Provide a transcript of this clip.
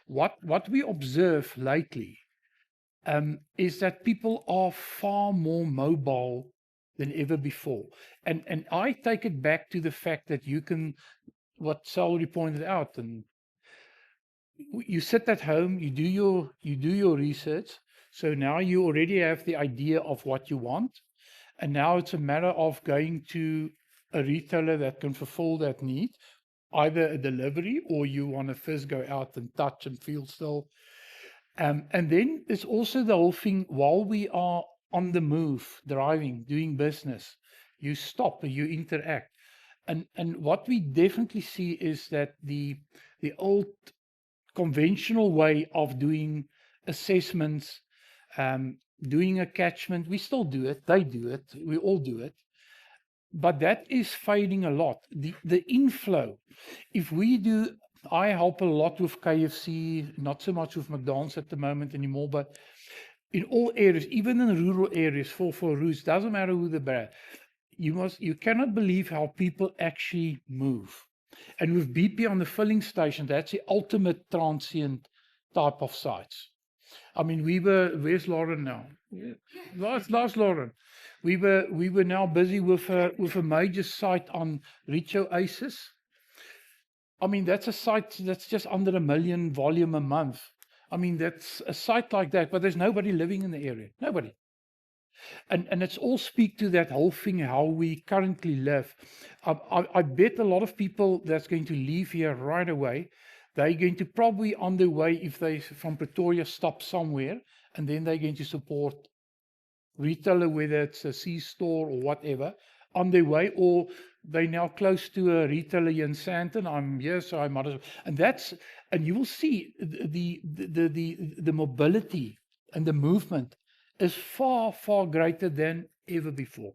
what we observe lately is that people are far more mobile than ever before. And I take it back to the fact that you can, what Sauri pointed out, and you sit at home, you do your research. So now you already have the idea of what you want, and now it's a matter of going to a retailer that can fulfill that need, either a delivery or you want to first go out and touch and feel still. And then there's also the whole thing while we are on the move, driving, doing business, you stop, you interact. And what we definitely see is that the old conventional way of doing assessments, doing a catchment, we still do it, they do it, we all do it, but that is fading a lot. The inflow, if we do, I help a lot with KFC, not so much with McDonald's at the moment anymore, but in all areas, even in rural areas, for Roots, doesn't matter who the brand, you cannot believe how people actually move. And with BP on the filling station, that's the ultimate transient type of sites. I mean, where's Lauren now? Yeah. Last Lauren. We were now busy with a major site on Richo Aces. I mean, that's a site that's just under 1 million volume a month. I mean, that's a site like that, but there's nobody living in the area. Nobody. And it's all speak to that whole thing, how we currently live. I bet a lot of people that's going to leave here right away, they're going to probably on their way, if they from Pretoria stop somewhere, and then they're going to support retailer, whether it's a C store or whatever, on their way, or they now close to a retailer here in Sandton. I'm here, so I might as well. And you will see the mobility and the movement is far, far greater than ever before.